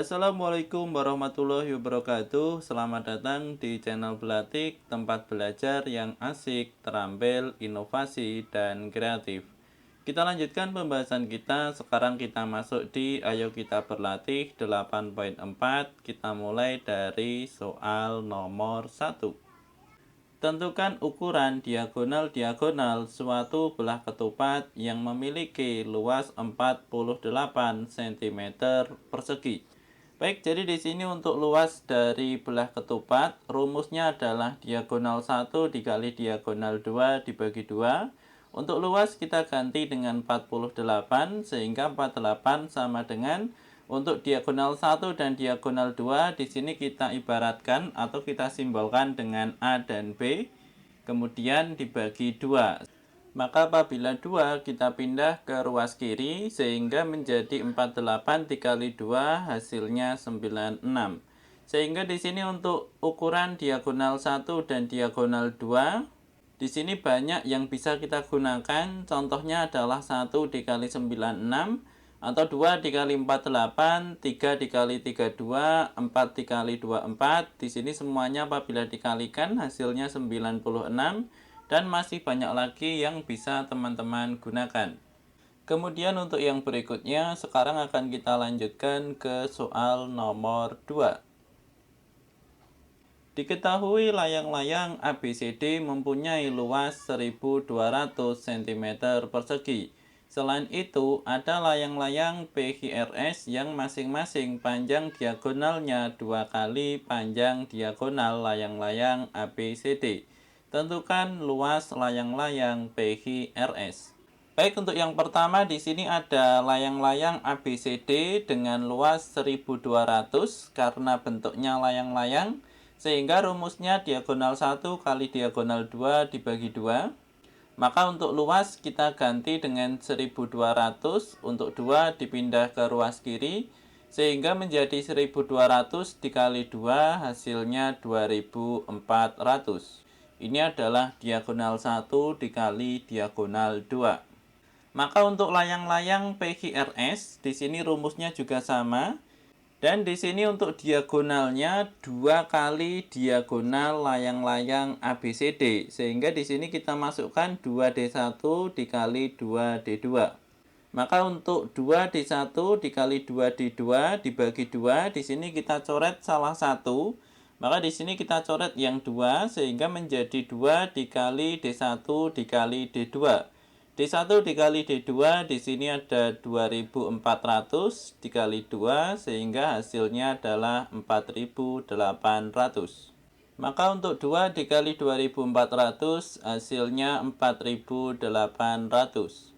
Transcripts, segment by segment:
Assalamualaikum warahmatullahi wabarakatuh. Selamat datang di channel Belatik, tempat belajar yang asik, terampil, inovasi, dan kreatif. Kita lanjutkan pembahasan kita. Sekarang kita masuk di Ayo Kita Berlatih 8.4. Kita mulai dari soal nomor 1. Tentukan ukuran diagonal-diagonal suatu belah ketupat yang memiliki luas 48 cm persegi. Baik, jadi di sini untuk luas dari belah ketupat, rumusnya adalah diagonal 1 dikali diagonal 2 dibagi 2. Untuk luas kita ganti dengan 48, sehingga 48 sama dengan untuk diagonal 1 dan diagonal 2, di sini kita ibaratkan atau kita simbolkan dengan A dan B, kemudian dibagi 2. Maka apabila 2 kita pindah ke ruas kiri, sehingga menjadi 48 dikali 2 hasilnya 96. Sehingga di sini untuk ukuran diagonal 1 dan diagonal 2, di sini banyak yang bisa kita gunakan. Contohnya adalah 1 dikali 96, atau 2 dikali 48, 3 dikali 32, 4 dikali 24. Di sini semuanya apabila dikalikan hasilnya 96, dan masih banyak lagi yang bisa teman-teman gunakan. Kemudian untuk yang berikutnya, sekarang akan kita lanjutkan ke soal nomor 2. Diketahui layang-layang ABCD mempunyai luas 1200 cm persegi. Selain itu, ada layang-layang PQRS yang masing-masing panjang diagonalnya 2 kali panjang diagonal layang-layang ABCD. Tentukan luas layang-layang PQRS. Baik, untuk yang pertama di sini ada layang-layang ABCD dengan luas 1200 karena bentuknya layang-layang, sehingga rumusnya diagonal 1 kali diagonal 2 dibagi 2. Maka untuk luas kita ganti dengan 1200, untuk 2 dipindah ke ruas kiri, sehingga menjadi 1200 dikali 2 hasilnya 2400. Ini adalah diagonal 1 dikali diagonal 2. Maka untuk layang-layang PQRS, di sini rumusnya juga sama. Dan di sini untuk diagonalnya 2 kali diagonal layang-layang ABCD. Sehingga di sini kita masukkan 2D1 dikali 2D2. Maka untuk 2D1 dikali 2D2 dibagi 2, di sini kita coret salah satu. Maka di sini kita coret yang 2, sehingga menjadi 2 dikali D1 dikali D2. D1 dikali D2, di sini ada 2400 dikali 2, sehingga hasilnya adalah 4800. Maka untuk 2 dikali 2400 hasilnya 4800.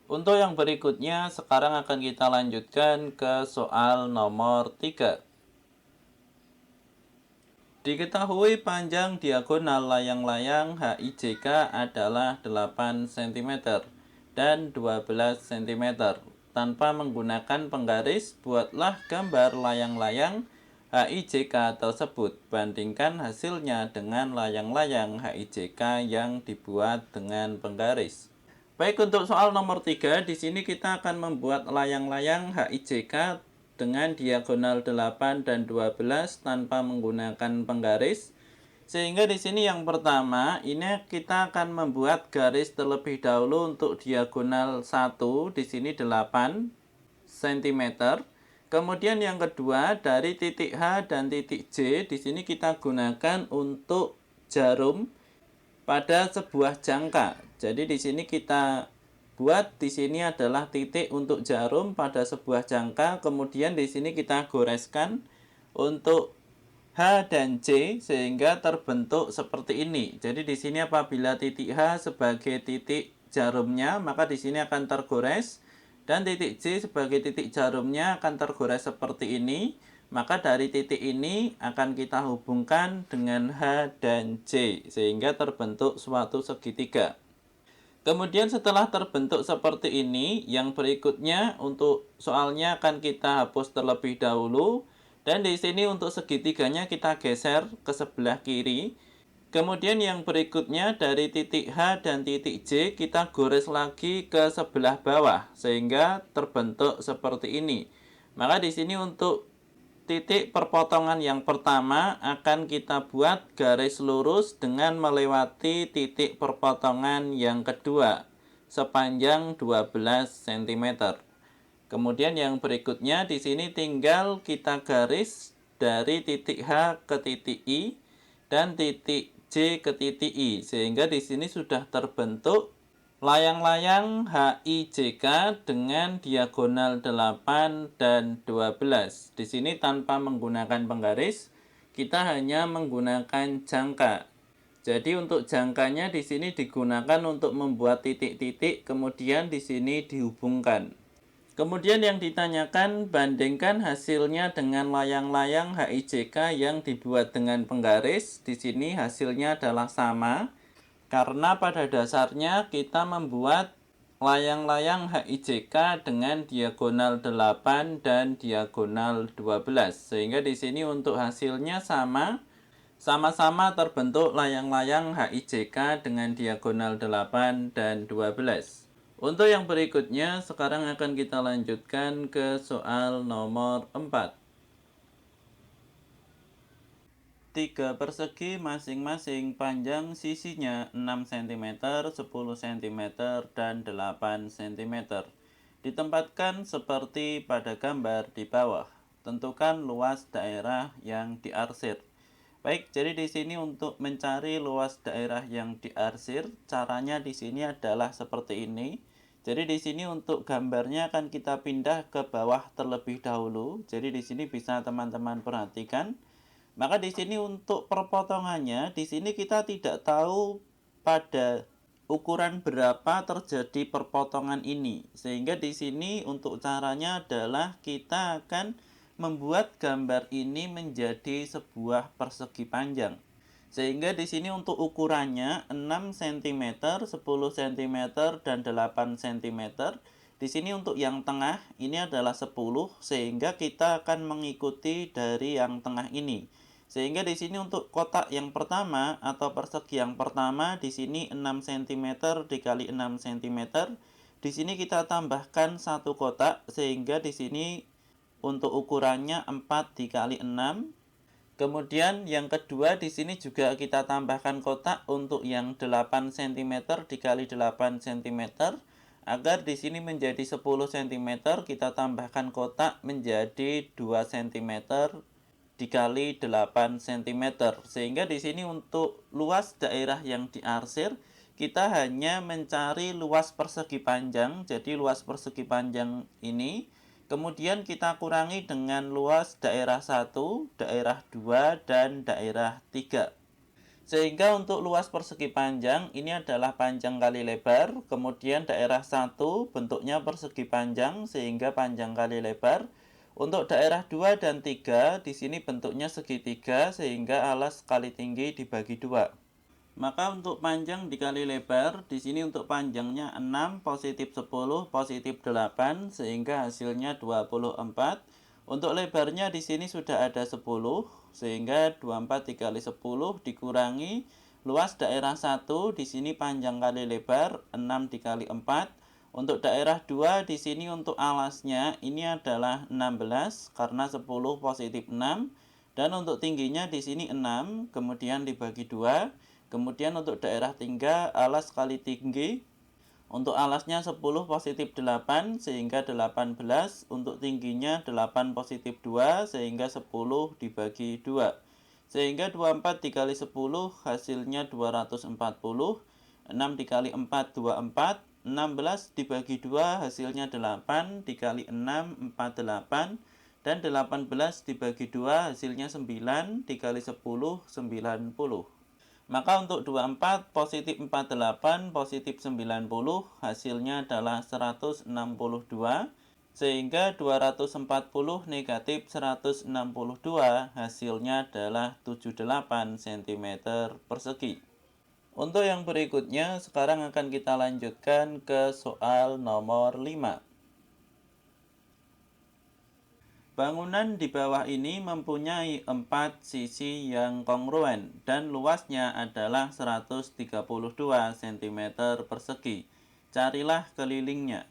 Untuk yang berikutnya, sekarang akan kita lanjutkan ke soal nomor 3. Diketahui panjang diagonal layang-layang HIJK adalah 8 cm dan 12 cm. Tanpa menggunakan penggaris, buatlah gambar layang-layang HIJK tersebut. Bandingkan hasilnya dengan layang-layang HIJK yang dibuat dengan penggaris. Baik, untuk soal nomor 3, di sini kita akan membuat layang-layang HIJK dengan diagonal 8 dan 12 tanpa menggunakan penggaris. Sehingga di sini yang pertama, ini kita akan membuat garis terlebih dahulu untuk diagonal 1, di sini 8 cm. Kemudian yang kedua, dari titik H dan titik J, di sini kita gunakan untuk jarum pada sebuah jangka. Jadi di sini kita buat di sini adalah titik untuk jarum pada sebuah jangka, kemudian di sini kita goreskan untuk H dan J sehingga terbentuk seperti ini. Jadi di sini apabila titik H sebagai titik jarumnya, maka di sini akan tergores, dan titik J sebagai titik jarumnya akan tergores seperti ini. Maka dari titik ini akan kita hubungkan dengan H dan J sehingga terbentuk suatu segitiga. Kemudian setelah terbentuk seperti ini, yang berikutnya untuk soalnya akan kita hapus terlebih dahulu. Dan di sini untuk segitiganya kita geser ke sebelah kiri. Kemudian yang berikutnya dari titik H dan titik J kita gores lagi ke sebelah bawah sehingga terbentuk seperti ini. Maka di sini untuk titik perpotongan yang pertama akan kita buat garis lurus dengan melewati titik perpotongan yang kedua sepanjang 12 cm. Kemudian yang berikutnya di sini tinggal kita garis dari titik H ke titik I dan titik J ke titik I, sehingga di sini sudah terbentuk layang-layang HIJK dengan diagonal 8 dan 12. Di sini tanpa menggunakan penggaris, kita hanya menggunakan jangka. Jadi untuk jangkanya di sini digunakan untuk membuat titik-titik, kemudian di sini dihubungkan. Kemudian yang ditanyakan, bandingkan hasilnya dengan layang-layang HIJK yang dibuat dengan penggaris. Di sini hasilnya adalah sama, karena pada dasarnya kita membuat layang-layang HIJK dengan diagonal 8 dan diagonal 12. Sehingga di sini untuk hasilnya sama-sama terbentuk layang-layang HIJK dengan diagonal 8 dan 12. Untuk yang berikutnya, sekarang akan kita lanjutkan ke soal nomor 4. 3 persegi masing-masing panjang sisinya 6 cm, 10 cm, dan 8 cm. Ditempatkan seperti pada gambar di bawah. Tentukan luas daerah yang diarsir. Baik, jadi di sini untuk mencari luas daerah yang diarsir, caranya di sini adalah seperti ini. Jadi di sini untuk gambarnya akan kita pindah ke bawah terlebih dahulu. Jadi di sini bisa teman-teman perhatikan. Maka di sini untuk perpotongannya, di sini kita tidak tahu pada ukuran berapa terjadi perpotongan ini. Sehingga di sini untuk caranya adalah kita akan membuat gambar ini menjadi sebuah persegi panjang. Sehingga di sini untuk ukurannya 6 cm, 10 cm, dan 8 cm. Di sini untuk yang tengah ini adalah 10, sehingga kita akan mengikuti dari yang tengah ini. Sehingga di sini untuk kotak yang pertama atau persegi yang pertama di sini 6 cm dikali 6 cm. Di sini kita tambahkan satu kotak sehingga di sini untuk ukurannya 4 dikali 6. Kemudian yang kedua di sini juga kita tambahkan kotak untuk yang 8 cm dikali 8 cm. Agar di sini menjadi 10 cm, kita tambahkan kotak menjadi 2 cm dikali 8 cm. Sehingga di sini untuk luas daerah yang diarsir, kita hanya mencari luas persegi panjang. Jadi luas persegi panjang ini kemudian kita kurangi dengan luas daerah 1, daerah 2, dan daerah 3. Sehingga untuk luas persegi panjang ini adalah panjang kali lebar. Kemudian daerah 1 bentuknya persegi panjang sehingga panjang kali lebar. Untuk daerah 2 dan 3 di sini bentuknya segitiga sehingga alas kali tinggi dibagi 2. Maka untuk panjang dikali lebar, di sini untuk panjangnya 6, positif 10, positif 8, sehingga hasilnya 24. Untuk lebarnya di sini sudah ada 10, sehingga 24 dikali 10 dikurangi luas daerah 1, di sini panjang kali lebar, 6 dikali 4. Untuk daerah 2 di sini untuk alasnya ini adalah 16 karena 10 positif 6, dan untuk tingginya di sini 6 kemudian dibagi 2. Kemudian untuk daerah 3 alas kali tinggi, untuk alasnya 10 positif 8 sehingga 18, untuk tingginya 8 positif 2 sehingga 10 dibagi 2. Sehingga 24 dikali 10 hasilnya 240, 6 dikali 4 24, 16 dibagi 2 hasilnya 8, dikali 6 48, dan 18 dibagi 2 hasilnya 9, dikali 10 90. Maka untuk 24 positif 48 positif 90 hasilnya adalah 162, sehingga 240 negatif 162 hasilnya adalah 78 cm persegi. Untuk yang berikutnya, sekarang akan kita lanjutkan ke soal nomor 5. Bangunan di bawah ini mempunyai 4 sisi yang kongruen dan luasnya adalah 132 cm persegi. Carilah kelilingnya.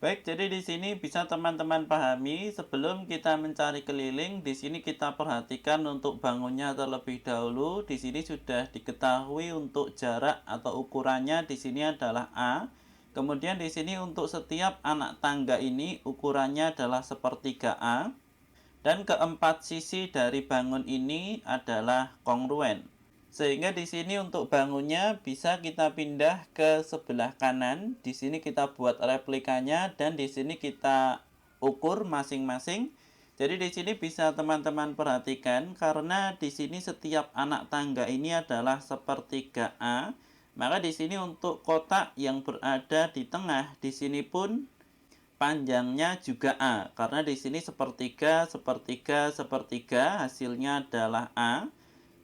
Baik, jadi di sini bisa teman-teman pahami sebelum kita mencari keliling, di sini kita perhatikan untuk bangunnya terlebih dahulu. Di sini sudah diketahui untuk jarak atau ukurannya di sini adalah A. Kemudian di sini untuk setiap anak tangga ini ukurannya adalah sepertiga A. Dan keempat sisi dari bangun ini adalah kongruen. Sehingga di sini untuk bangunnya bisa kita pindah ke sebelah kanan. Di sini kita buat replikanya dan di sini kita ukur masing-masing. Jadi di sini bisa teman-teman perhatikan karena di sini setiap anak tangga ini adalah sepertiga A. Maka di sini untuk kotak yang berada di tengah di sini pun panjangnya juga A. Karena di sini sepertiga, sepertiga, sepertiga hasilnya adalah A.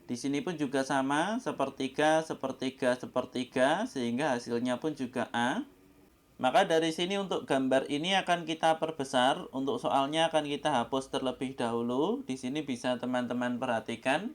Di sini pun juga sama, sepertiga, sepertiga, sepertiga, sehingga hasilnya pun juga A. Maka dari sini untuk gambar ini akan kita perbesar. Untuk soalnya akan kita hapus terlebih dahulu. Di sini bisa teman-teman perhatikan.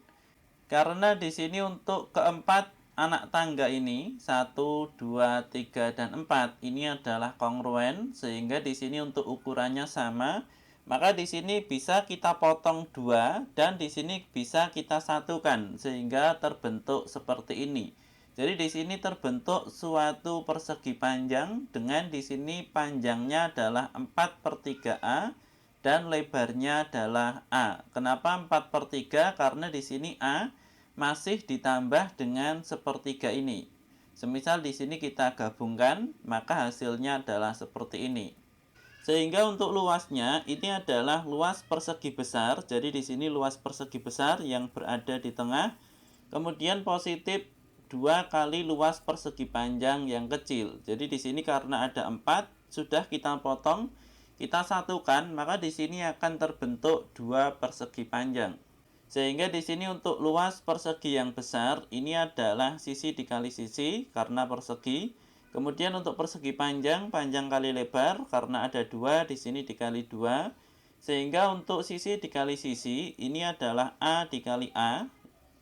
Karena di sini untuk keempat anak tangga ini, 1, 2, 3, dan 4, ini adalah kongruen. Sehingga di sini untuk ukurannya sama. Maka di sini bisa kita potong 2 dan di sini bisa kita satukan sehingga terbentuk seperti ini. Jadi di sini terbentuk suatu persegi panjang dengan di sini panjangnya adalah 4/3 A dan lebarnya adalah A. Kenapa 4/3? Karena di sini A masih ditambah dengan sepertiga ini. Semisal di sini kita gabungkan, maka hasilnya adalah seperti ini. Sehingga untuk luasnya ini adalah luas persegi besar. Jadi di sini luas persegi besar yang berada di tengah. Kemudian positif 2 kali luas persegi panjang yang kecil. Jadi di sini karena ada 4 sudah kita potong, kita satukan, maka di sini akan terbentuk 2 persegi panjang. Sehingga di sini untuk luas persegi yang besar ini adalah sisi dikali sisi karena persegi. Kemudian untuk persegi panjang, panjang kali lebar karena ada 2 di sini dikali 2. Sehingga untuk sisi dikali sisi ini adalah A dikali A,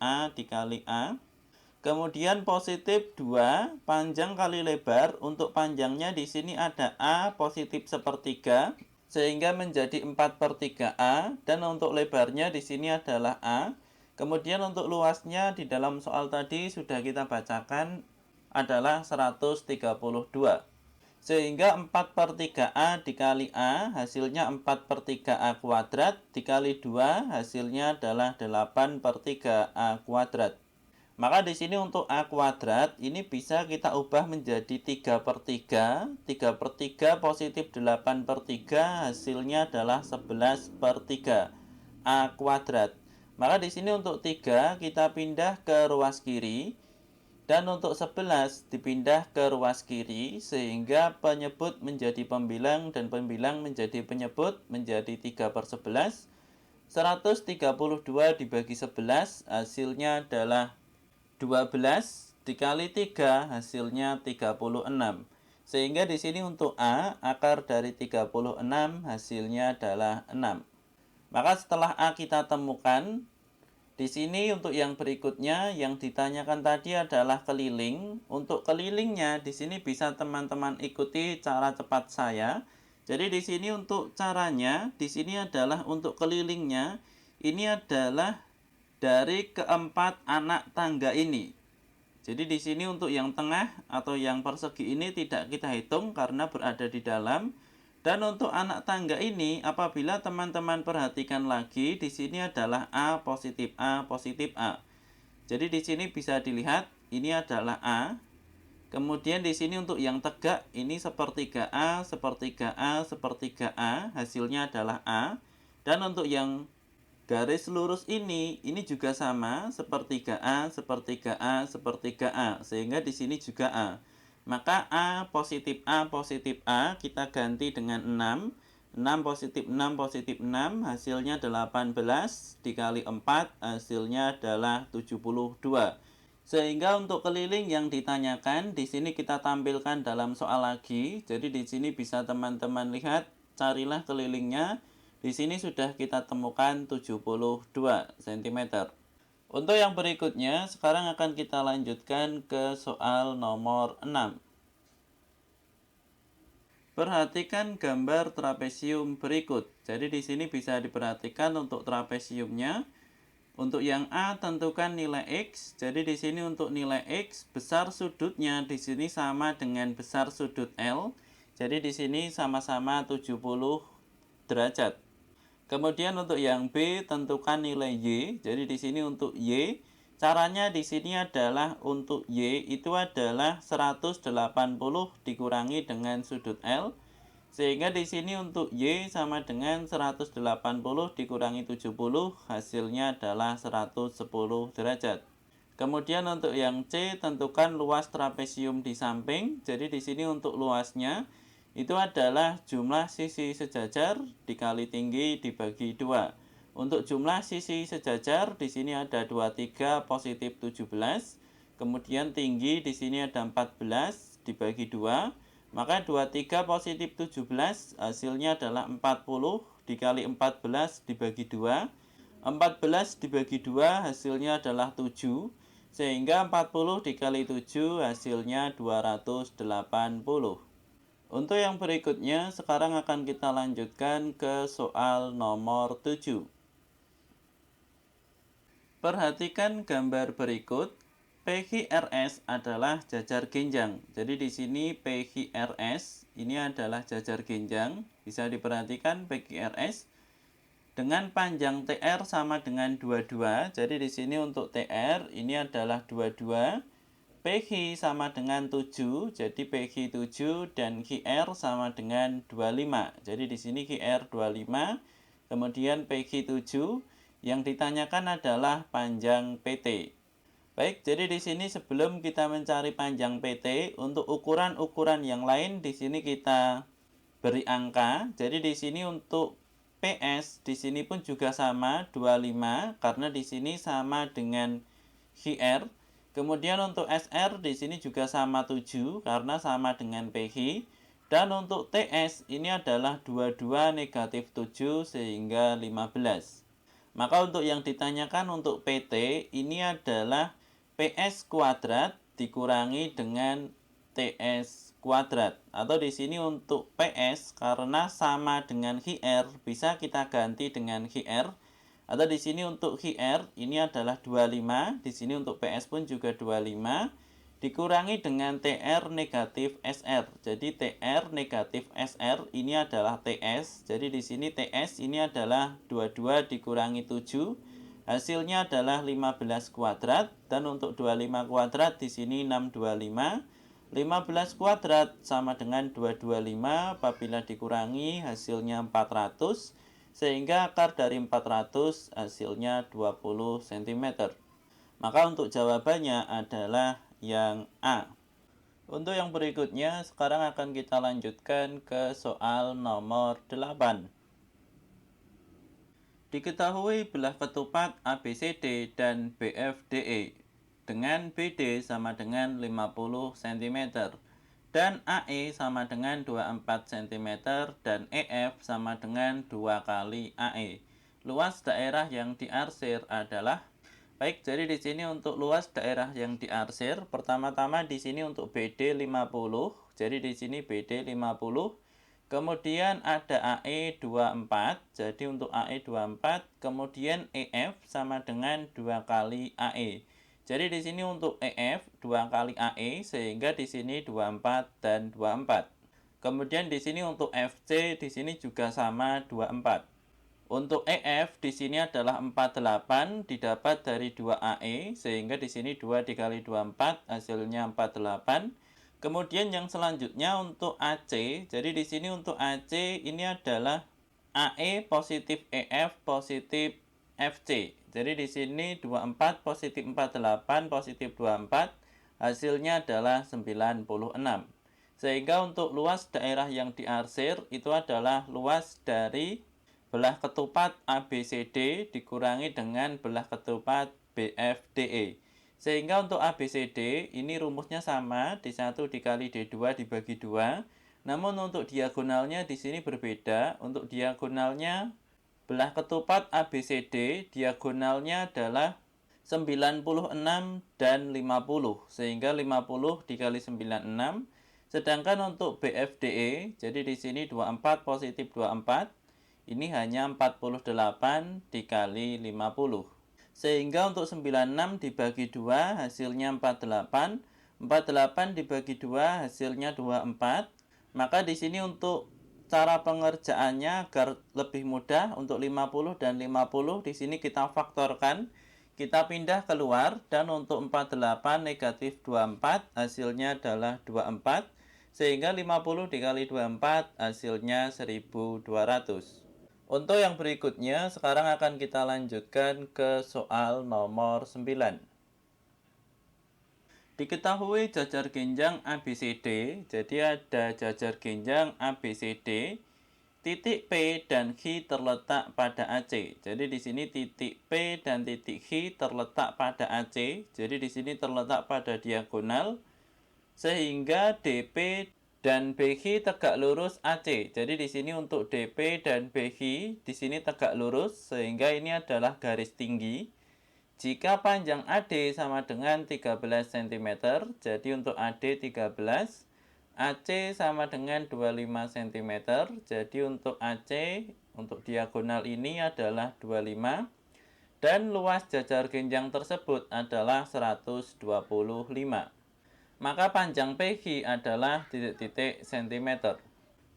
A dikali A. Kemudian positif 2, panjang kali lebar. Untuk panjangnya di sini ada A positif sepertiga sehingga menjadi 4/3 A dan untuk lebarnya di sini adalah A. Kemudian untuk luasnya di dalam soal tadi sudah kita bacakan adalah 132. Sehingga 4/3A dikali A hasilnya 4/3A kuadrat dikali 2 hasilnya adalah 8/3A kuadrat. Maka di sini untuk A kuadrat ini bisa kita ubah menjadi 3/3. 3/3 positif 8/3 hasilnya adalah 11/3 A kuadrat. Maka di sini untuk 3 kita pindah ke ruas kiri. Dan untuk 11 dipindah ke ruas kiri sehingga penyebut menjadi pembilang dan pembilang menjadi penyebut menjadi 3/11. 132 dibagi 11 hasilnya adalah 12 dikali 3 hasilnya 36. Sehingga di sini untuk A akar dari 36 hasilnya adalah 6. Maka setelah A kita temukan, di sini untuk yang berikutnya yang ditanyakan tadi adalah keliling. Untuk kelilingnya di sini bisa teman-teman ikuti cara cepat saya. Jadi di sini untuk caranya di sini adalah untuk kelilingnya ini adalah dari keempat anak tangga ini. Jadi di sini untuk yang tengah atau yang persegi ini tidak kita hitung karena berada di dalam. Dan untuk anak tangga ini, apabila teman-teman perhatikan lagi, di sini adalah A positif A positif A. Jadi di sini bisa dilihat, ini adalah A. Kemudian di sini untuk yang tegak, ini sepertiga A, sepertiga A, sepertiga A. Hasilnya adalah A. Dan untuk yang garis lurus ini juga sama, sepertiga A, sepertiga A, sepertiga A. Sehingga di sini juga A. Maka A positif A positif A kita ganti dengan 6. 6 positif 6 positif 6 hasilnya 18 dikali 4 hasilnya adalah 72. Sehingga untuk keliling yang ditanyakan di sini kita tampilkan dalam soal lagi. Jadi di sini bisa teman-teman lihat, carilah kelilingnya. Di sini sudah kita temukan 72 cm. Untuk yang berikutnya, sekarang akan kita lanjutkan ke soal nomor 6. Perhatikan gambar trapesium berikut. Jadi di sini bisa diperhatikan untuk trapesiumnya. Untuk yang A tentukan nilai X. Jadi di sini untuk nilai X besar sudutnya di sini sama dengan besar sudut L. Jadi di sini sama-sama 70 derajat. Kemudian untuk yang B tentukan nilai Y. Jadi di sini untuk Y caranya di sini adalah untuk Y itu adalah 180 dikurangi dengan sudut L. Sehingga di sini untuk Y sama dengan 180 dikurangi 70 hasilnya adalah 110 derajat. Kemudian untuk yang C tentukan luas trapesium di samping. Jadi di sini untuk luasnya itu adalah jumlah sisi sejajar dikali tinggi dibagi 2. Untuk jumlah sisi sejajar di sini ada 23 positif 17. Kemudian tinggi di sini ada 14 dibagi 2. Maka 23 positif 17 hasilnya adalah 40 dikali 14 dibagi 2. 14 dibagi 2 hasilnya adalah 7. Sehingga 40 dikali 7 hasilnya 280. Untuk yang berikutnya, sekarang akan kita lanjutkan ke soal nomor 7. Perhatikan gambar berikut. PQRS adalah jajar genjang. Jadi di sini PQRS ini adalah jajar genjang. Bisa diperhatikan PQRS dengan panjang TR sama dengan 22. Jadi di sini untuk TR ini adalah 22. PQ sama dengan 7. Jadi PQ 7 dan QR sama dengan 25. Jadi di sini QR 25. Kemudian PQ 7. Yang ditanyakan adalah panjang PT. Baik, jadi di sini sebelum kita mencari panjang PT, untuk ukuran-ukuran yang lain di sini kita beri angka. Jadi di sini untuk PS di sini pun juga sama 25 karena di sini sama dengan QR. Kemudian untuk SR di sini juga sama 7 karena sama dengan PQ. Dan untuk TS ini adalah 22 negatif 7 sehingga 15. Maka untuk yang ditanyakan untuk PT ini adalah PS kuadrat dikurangi dengan TS kuadrat. Atau di sini untuk PS karena sama dengan QR bisa kita ganti dengan QR. Atau di sini untuk QR ini adalah 25, di sini untuk PS pun juga 25 dikurangi dengan TR negatif SR. Jadi TR negatif SR ini adalah TS. Jadi di sini TS ini adalah 22 dikurangi 7. Hasilnya adalah 15 kuadrat dan untuk 25 kuadrat di sini 625. 15 kuadrat sama dengan 225 apabila dikurangi hasilnya 400 sehingga akar dari 400 hasilnya 20 cm. Maka untuk jawabannya adalah yang A. Untuk yang berikutnya, sekarang akan kita lanjutkan ke soal nomor 8. Diketahui belah ketupat ABCD dan BFDE dengan BD sama dengan 50 cm dan AE sama dengan 24 cm dan EF sama dengan 2 kali AE. Luas daerah yang diarsir adalah. Baik, jadi di sini untuk luas daerah yang diarsir, pertama-tama di sini untuk BD 50. Jadi di sini BD 50. Kemudian ada AE 24. Jadi untuk AE 24, kemudian EF sama dengan 2 kali AE. Jadi di sini untuk EF 2 kali AE sehingga di sini 24 dan 24. Kemudian di sini untuk FC di sini juga sama 24. Untuk EF di sini adalah 48 didapat dari 2AE sehingga di sini 2 dikali 24 hasilnya 48. Kemudian yang selanjutnya untuk AC. Jadi di sini untuk AC ini adalah AE positif EF positif FC. Jadi di sini 24 positif 48 positif 24 hasilnya adalah 96. Sehingga untuk luas daerah yang diarsir itu adalah luas dari belah ketupat ABCD dikurangi dengan belah ketupat BFDE. Sehingga untuk ABCD ini rumusnya sama, D1 dikali D2 dibagi 2. Namun untuk diagonalnya di sini berbeda. Untuk diagonalnya belah ketupat ABCD diagonalnya adalah 96 dan 50. Sehingga 50 dikali 96 Sedangkan untuk BFDE, jadi di sini 24 positif 24, ini hanya 48 dikali 50. Sehingga untuk 96 dibagi 2 hasilnya 48, 48 dibagi 2 hasilnya 24. Maka di sini untuk cara pengerjaannya agar lebih mudah, untuk 50 dan 50 di sini kita faktorkan. Kita pindah keluar, dan untuk 48 negatif 24 hasilnya adalah 24. Sehingga 50 dikali 24 hasilnya 1200. Untuk yang berikutnya, sekarang akan kita lanjutkan ke soal nomor 9. Diketahui jajar genjang ABCD, jadi ada jajar genjang ABCD, titik P dan Q terletak pada AC. Jadi di sini titik P dan titik Q terletak pada AC, jadi di sini terletak pada diagonal, sehingga DP dan BQ tegak lurus AC. Jadi di sini untuk DP dan BQ di sini tegak lurus, sehingga ini adalah garis tinggi. Jika panjang AD sama dengan 13 cm, jadi untuk AD 13, AC sama dengan 25 cm, jadi untuk AC untuk diagonal ini adalah 25, dan luas jajar genjang tersebut adalah 125. Maka panjang PQ adalah titik-titik cm.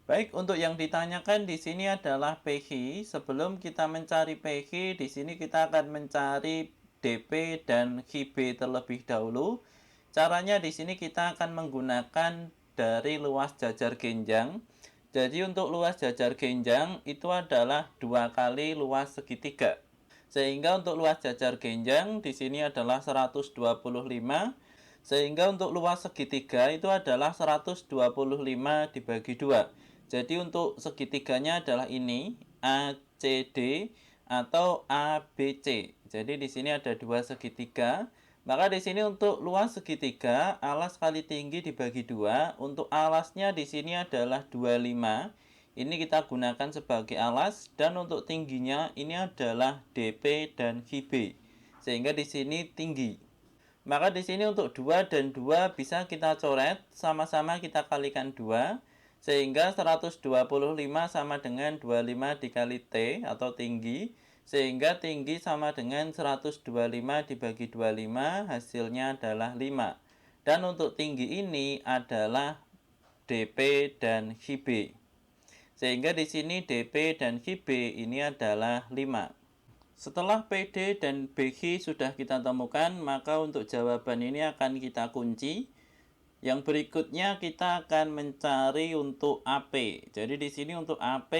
Baik, untuk yang ditanyakan di sini adalah PQ. Sebelum kita mencari PQ, di sini kita akan mencari DP dan QB terlebih dahulu. Caranya di sini kita akan menggunakan dari luas jajar genjang. Jadi untuk luas jajar genjang itu adalah 2 kali luas segitiga. Sehingga untuk luas jajar genjang di sini adalah 125. Sehingga untuk luas segitiga itu adalah 125 dibagi 2. Jadi untuk segitiganya adalah ini, ACD atau ABC. Jadi di sini ada 2 segitiga. Maka di sini untuk luas segitiga, alas kali tinggi dibagi 2. Untuk alasnya di sini adalah 25. Ini kita gunakan sebagai alas, dan untuk tingginya ini adalah DP dan QB. Sehingga di sini tinggi. Maka di sini untuk 2 dan 2 bisa kita coret, sama-sama kita kalikan 2, sehingga 125 sama dengan 25 dikali T atau tinggi, sehingga tinggi sama dengan 125 dibagi 25, hasilnya adalah 5. Dan untuk tinggi ini adalah DP dan QB. Sehingga di sini DP dan QB ini adalah 5. Setelah PD dan BQ sudah kita temukan, maka untuk jawaban ini akan kita kunci. Yang berikutnya kita akan mencari untuk AP. Jadi di sini untuk AP,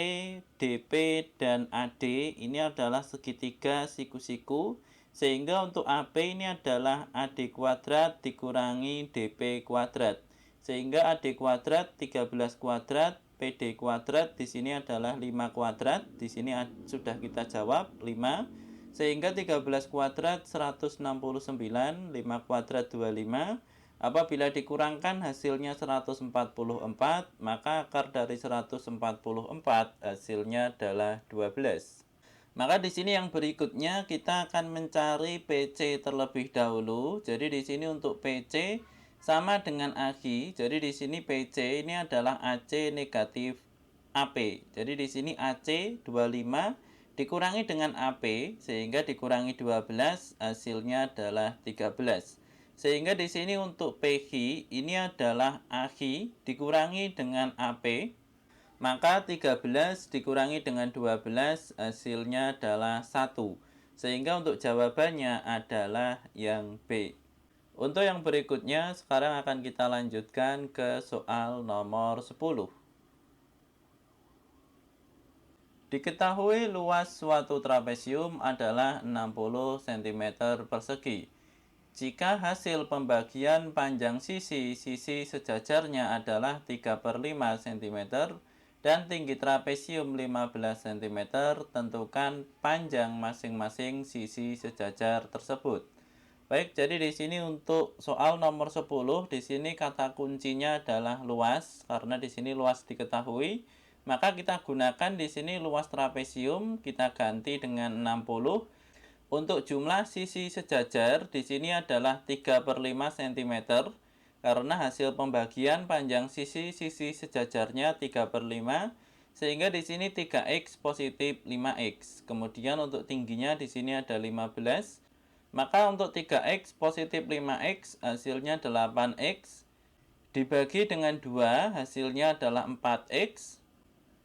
DP, dan AD ini adalah segitiga siku-siku. Sehingga untuk AP ini adalah AD kuadrat dikurangi DP kuadrat. Sehingga AD kuadrat 13 kuadrat, PD kuadrat di sini adalah 5 kuadrat. Di sini sudah kita jawab 5. Sehingga 13 kuadrat 169, 5 kuadrat 25. Apabila dikurangkan hasilnya 144, maka akar dari 144 hasilnya adalah 12. Maka di sini yang berikutnya kita akan mencari PC terlebih dahulu. Jadi di sini untuk PC sama dengan AQ. Jadi di sini PC ini adalah AC negatif AP. Jadi di sini AC 25 dikurangi dengan AP, sehingga dikurangi 12, hasilnya adalah 13. Sehingga di sini untuk PQ ini adalah AQ dikurangi dengan AP, maka 13 dikurangi dengan 12, hasilnya adalah 1. Sehingga untuk jawabannya adalah yang B. Untuk yang berikutnya, sekarang akan kita lanjutkan ke soal nomor 10. Diketahui luas suatu trapesium adalah 60 cm persegi. Jika hasil pembagian panjang sisi sejajarnya adalah 3/5 cm dan tinggi trapesium 15 cm, tentukan panjang masing-masing sisi sejajar tersebut. Baik, jadi di sini untuk soal nomor 10, di sini kata kuncinya adalah luas, karena di sini luas diketahui. Maka kita gunakan di sini luas trapesium, kita ganti dengan 60. Untuk jumlah sisi sejajar di sini adalah 3/5 cm. karena hasil pembagian panjang sisi-sisi sejajarnya 3/5, sehingga di sini 3x positif 5x. Kemudian untuk tingginya di sini ada 15. Maka untuk 3x positif 5x hasilnya 8x. Dibagi dengan 2 hasilnya adalah 4x.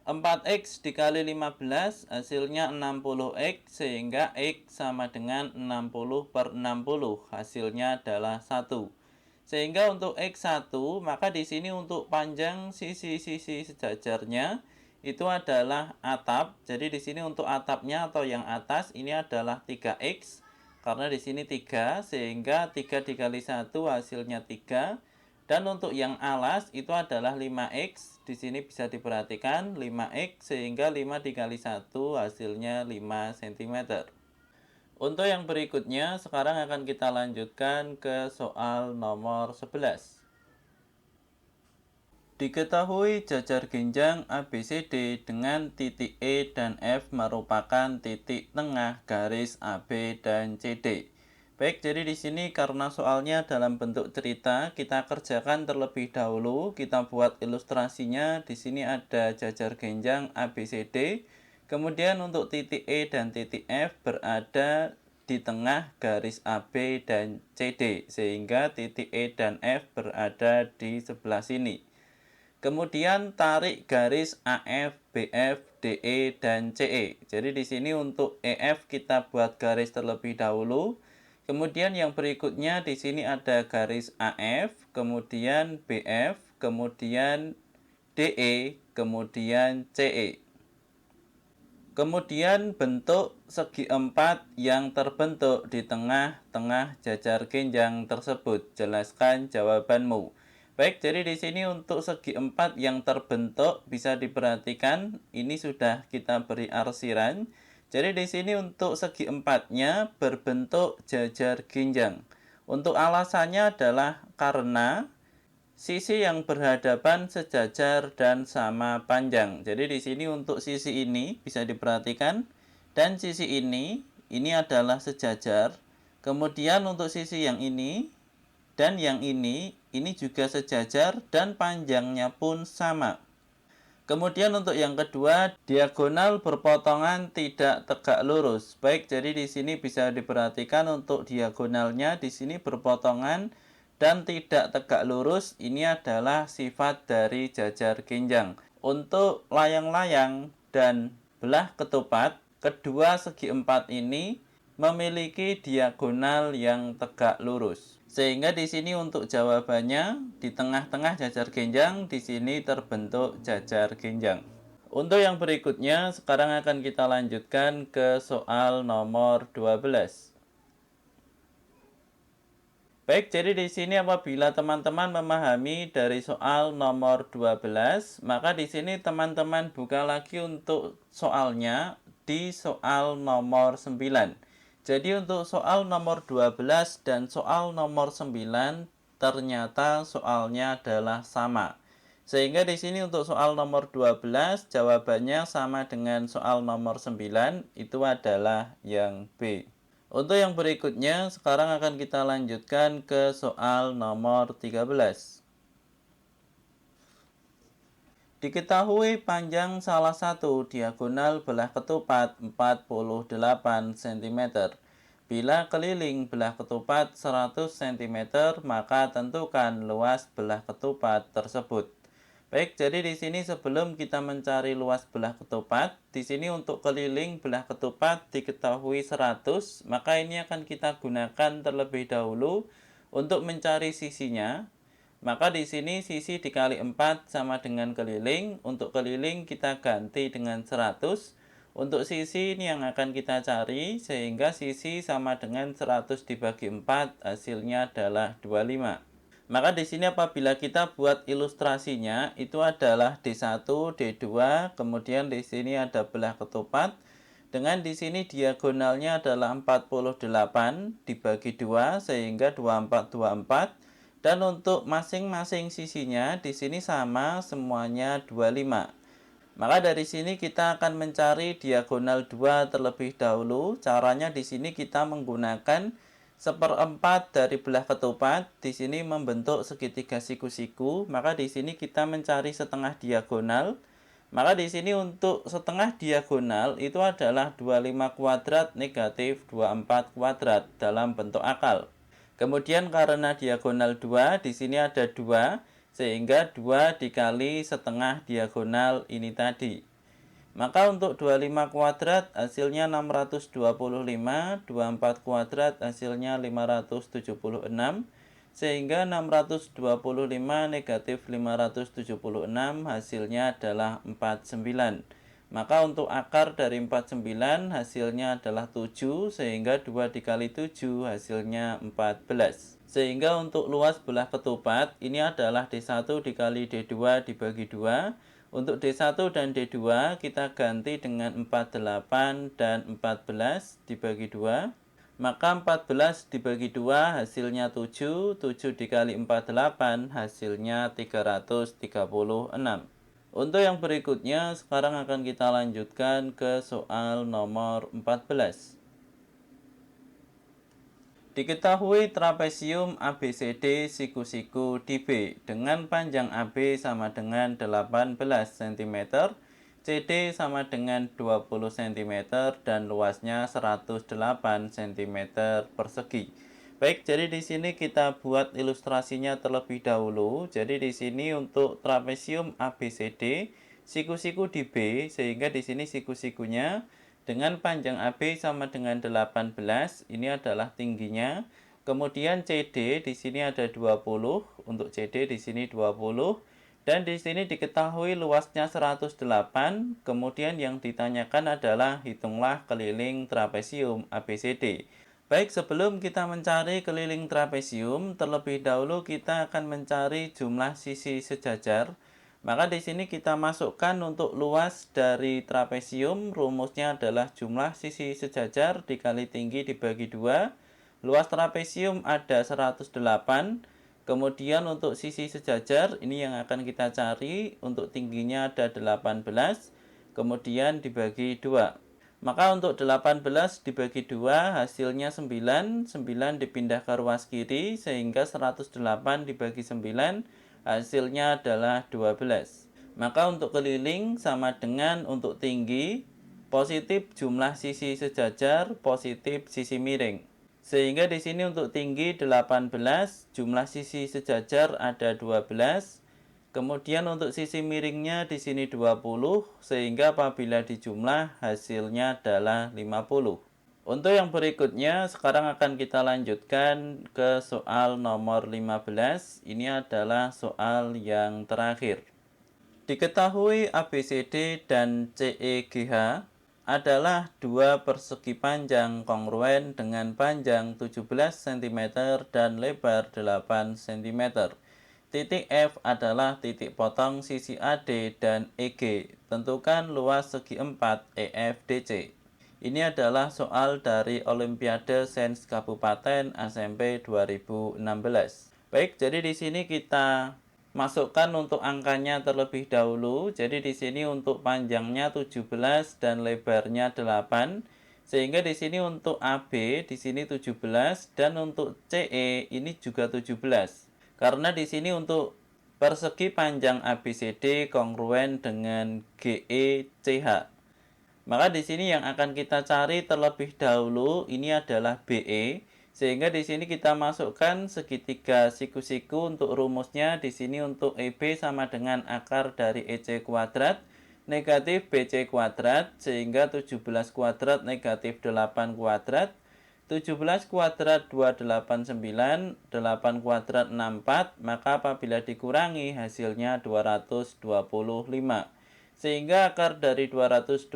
4x dikali 15 hasilnya 60x, sehingga x sama dengan 60/60, hasilnya adalah 1. Sehingga untuk x1, maka di sini untuk panjang sisi-sisi sejajarnya itu adalah atap. Jadi di sini untuk atapnya atau yang atas ini adalah 3x. Karena di sini 3, sehingga 3 dikali 1 hasilnya 3. Dan untuk yang alas itu adalah 5x. Di sini bisa diperhatikan 5x, sehingga 5 dikali 1 hasilnya 5 cm. Untuk yang berikutnya, sekarang akan kita lanjutkan ke soal nomor 11. Diketahui jajar genjang ABCD dengan titik E dan F merupakan titik tengah garis AB dan CD. Baik, jadi di sini karena soalnya dalam bentuk cerita, kita kerjakan terlebih dahulu. Kita buat ilustrasinya. Di sini ada jajar genjang ABCD. Kemudian untuk titik E dan titik F berada di tengah garis AB dan CD, sehingga titik E dan F berada di sebelah sini. Kemudian tarik garis AF, BF, DE, dan CE. Jadi di sini untuk EF kita buat garis terlebih dahulu. Kemudian yang berikutnya di sini ada garis AF, kemudian BF, kemudian DE, kemudian CE. Kemudian bentuk segi empat yang terbentuk di tengah-tengah jajar genjang tersebut. Jelaskan jawabanmu. Baik, jadi di sini untuk segi empat yang terbentuk bisa diperhatikan ini sudah kita beri arsiran. Jadi di sini untuk segi empatnya berbentuk jajar genjang. Untuk alasannya adalah karena sisi yang berhadapan sejajar dan sama panjang. Jadi di sini untuk sisi ini bisa diperhatikan dan sisi ini adalah sejajar. Kemudian untuk sisi yang ini dan yang ini juga sejajar dan panjangnya pun sama. Kemudian untuk yang kedua, diagonal berpotongan tidak tegak lurus. Baik, jadi di sini bisa diperhatikan untuk diagonalnya di sini berpotongan dan tidak tegak lurus. Ini adalah sifat dari jajar genjang. Untuk layang-layang dan belah ketupat, kedua segi empat ini memiliki diagonal yang tegak lurus. Sehingga di sini untuk jawabannya di tengah-tengah jajar genjang di sini terbentuk jajar genjang. Untuk yang berikutnya sekarang akan kita lanjutkan ke soal nomor 12. Baik, jadi di sini apabila teman-teman memahami dari soal nomor 12, maka di sini teman-teman buka lagi untuk soalnya di soal nomor 9. Jadi untuk soal nomor 12 dan soal nomor 9 ternyata soalnya adalah sama. Sehingga di sini untuk soal nomor 12 jawabannya sama dengan soal nomor 9, itu adalah yang B. Untuk yang berikutnya, sekarang akan kita lanjutkan ke soal nomor 13. Diketahui panjang salah satu diagonal belah ketupat 48 cm. Bila keliling belah ketupat 100 cm, maka tentukan luas belah ketupat tersebut. Baik, jadi di sini sebelum kita mencari luas belah ketupat, di sini untuk keliling belah ketupat diketahui 100, maka ini akan kita gunakan terlebih dahulu untuk mencari sisinya. Maka di sini sisi dikali 4 sama dengan keliling. Untuk keliling kita ganti dengan 100. Untuk sisi ini yang akan kita cari, sehingga sisi sama dengan 100 dibagi 4, hasilnya adalah 25. Maka di sini apabila kita buat ilustrasinya itu adalah D1, D2, kemudian di sini ada belah ketupat. Dengan di sini diagonalnya adalah 48 dibagi 2 sehingga 24 dan untuk masing-masing sisinya di sini sama semuanya 25. Maka dari sini kita akan mencari diagonal 2 terlebih dahulu. Caranya di sini kita menggunakan 1/4 dari belah ketupat di sini membentuk segitiga siku-siku, maka di sini kita mencari setengah diagonal. Maka di sini untuk setengah diagonal itu adalah 25 kuadrat negatif 24 kuadrat dalam bentuk akal. Kemudian karena diagonal 2, di sini ada 2, sehingga 2 dikali setengah diagonal ini tadi. Maka untuk 25 kuadrat hasilnya 625, 24 kuadrat hasilnya 576, sehingga 625 negatif 576 hasilnya adalah 49. Maka untuk akar dari 49 hasilnya adalah 7, sehingga 2 dikali 7 hasilnya 14. Sehingga untuk luas belah ketupat ini adalah D1 dikali D2 dibagi 2. Untuk D1 dan D2 kita ganti dengan 48 dan 14 dibagi 2. Maka 14 dibagi 2 hasilnya 7, 7 dikali 48 hasilnya 336. Untuk yang berikutnya sekarang akan kita lanjutkan ke soal nomor 14. Diketahui trapesium ABCD siku-siku di B dengan panjang AB sama dengan 18 cm, CD sama dengan 20 cm, dan luasnya 108 cm persegi. Baik, jadi di sini kita buat ilustrasinya terlebih dahulu. Jadi di sini untuk trapesium ABCD siku-siku di B, sehingga di sini siku-sikunya dengan panjang AB sama dengan 18, ini adalah tingginya. Kemudian CD di sini ada 20, untuk CD di sini 20, dan di sini diketahui luasnya 108. Kemudian yang ditanyakan adalah hitunglah keliling trapesium ABCD. Baik, sebelum kita mencari keliling trapesium, terlebih dahulu kita akan mencari jumlah sisi sejajar. Maka di sini kita masukkan untuk luas dari trapesium, rumusnya adalah jumlah sisi sejajar dikali tinggi dibagi 2. Luas trapesium ada 108. Kemudian untuk sisi sejajar ini yang akan kita cari, untuk tingginya ada 18. Kemudian dibagi 2. Maka untuk 18 dibagi 2 hasilnya 9. 9 dipindah ke ruas kiri sehingga 108 dibagi 9 hasilnya adalah 12. Maka untuk keliling sama dengan untuk tinggi, positif jumlah sisi sejajar, positif sisi miring. Sehingga di sini untuk tinggi 18, jumlah sisi sejajar ada 12. Kemudian untuk sisi miringnya di sini 20, sehingga apabila dijumlah hasilnya adalah 50. Untuk yang berikutnya, sekarang akan kita lanjutkan ke soal nomor 15. Ini adalah soal yang terakhir. Diketahui ABCD dan CEGH adalah dua persegi panjang kongruen dengan panjang 17 cm dan lebar 8 cm. Titik F adalah titik potong sisi AD dan EG. Tentukan luas segi 4 EFDC. Ini adalah soal dari Olimpiade Sains Kabupaten SMP 2016. Baik, jadi di sini kita masukkan untuk angkanya terlebih dahulu. Jadi di sini untuk panjangnya 17 dan lebarnya 8. Sehingga di sini untuk AB di sini 17 dan untuk CE ini juga 17. Karena di sini untuk persegi panjang ABCD kongruen dengan GECH. Maka di sini yang akan kita cari terlebih dahulu ini adalah BE, sehingga di sini kita masukkan segitiga siku-siku untuk rumusnya. Di sini untuk EB sama dengan akar dari EC kuadrat negatif BC kuadrat, sehingga 17 kuadrat negatif 8 kuadrat. 17 kuadrat 289, 8 kuadrat 64, maka apabila dikurangi hasilnya 225. Sehingga akar dari 225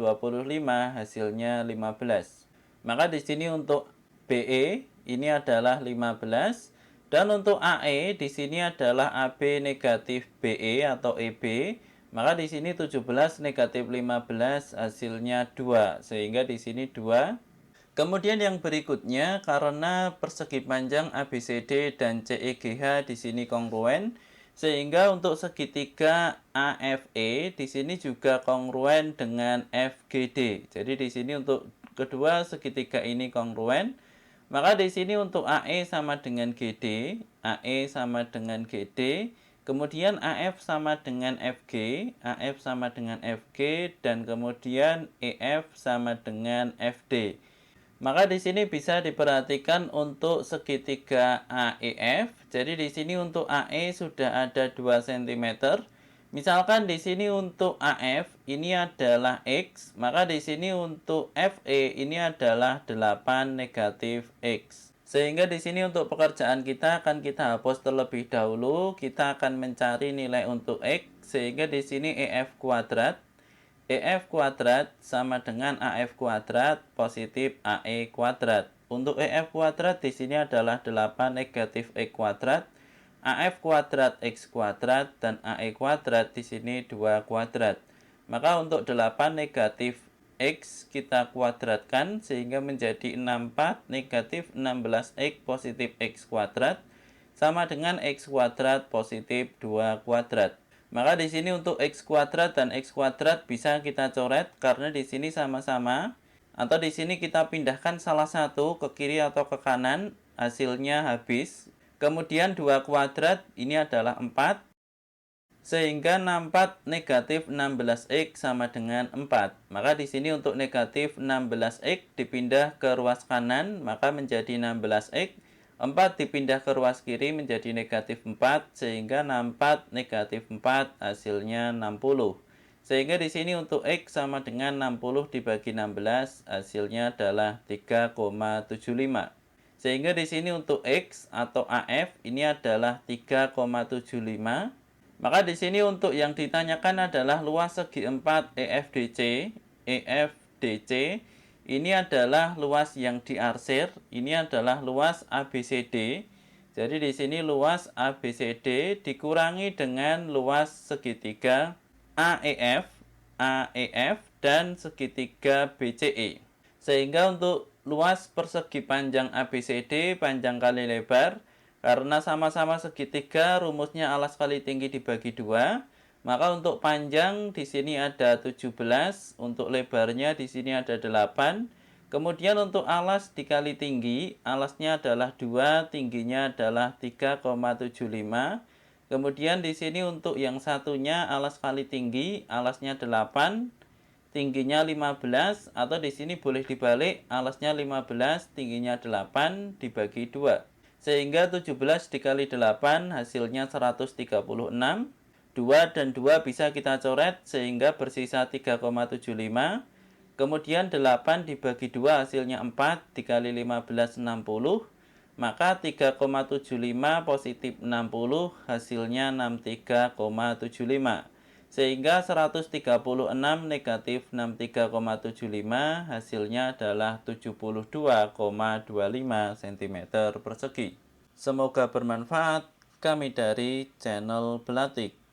hasilnya 15. Maka di sini untuk BE ini adalah 15 dan untuk AE di sini adalah AB negatif BE atau EB. Maka di sini 17 negatif 15 hasilnya 2, sehingga di sini 2. Kemudian yang berikutnya, karena persegi panjang ABCD dan CEGH di sini kongruen, sehingga untuk segitiga AFE di sini juga kongruen dengan FGD. Jadi di sini untuk kedua segitiga ini kongruen. Maka di sini untuk AE sama dengan GD, AE sama dengan GD, kemudian AF sama dengan FG, AF sama dengan FG, dan kemudian EF sama dengan FD. Maka di sini bisa diperhatikan untuk segitiga AEF. Jadi di sini untuk AE sudah ada 2 cm. Misalkan di sini untuk AF ini adalah X, maka di sini untuk FE ini adalah 8 negatif X. Sehingga di sini untuk pekerjaan kita akan kita hapus terlebih dahulu. Kita akan mencari nilai untuk X, sehingga di sini EF kuadrat sama dengan AF kuadrat positif AE kuadrat. Untuk EF kuadrat di sini adalah 8 negatif X kuadrat, AF kuadrat X kuadrat, dan AE kuadrat di sini 2 kuadrat. Maka untuk 8 negatif X kita kuadratkan sehingga menjadi 64 negatif 16X positif X kuadrat sama dengan X kuadrat positif 2 kuadrat. Maka di sini untuk X kuadrat dan X kuadrat bisa kita coret karena di sini sama-sama, atau di sini kita pindahkan salah satu ke kiri atau ke kanan, hasilnya habis. Kemudian 2 kuadrat ini adalah 4, sehingga 64 negatif 16X sama dengan 4. Maka di sini untuk negatif 16X dipindah ke ruas kanan, maka menjadi 16X. 4 dipindah ke ruas kiri menjadi negatif 4, sehingga 64 negatif 4 hasilnya 60. Sehingga di sini untuk X sama dengan 60 dibagi 16, hasilnya adalah 3,75. Sehingga di sini untuk X atau AF ini adalah 3,75. Maka di sini untuk yang ditanyakan adalah luas segi 4 EFDC. EFDC ini adalah luas yang diarsir, ini adalah luas ABCD. Jadi di sini luas ABCD dikurangi dengan luas segitiga AEF, dan segitiga BCE. Sehingga untuk luas persegi panjang ABCD, panjang kali lebar, karena sama-sama segitiga, rumusnya alas kali tinggi dibagi 2. Maka untuk panjang di sini ada 17, untuk lebarnya di sini ada 8. Kemudian untuk alas dikali tinggi, alasnya adalah 2, tingginya adalah 3,75. Kemudian di sini untuk yang satunya alas kali tinggi, alasnya 8, tingginya 15, atau di sini boleh dibalik, alasnya 15, tingginya 8 dibagi 2. Sehingga 17 dikali 8 hasilnya 136. 2 dan 2 bisa kita coret sehingga bersisa 3,75. Kemudian 8 dibagi 2 hasilnya 4, dikali 15 60. Maka 3,75 positif 60 hasilnya 63,75. Sehingga 136 negatif 63,75 hasilnya adalah 72,25 cm persegi. Semoga bermanfaat. Kami dari channel Belatik.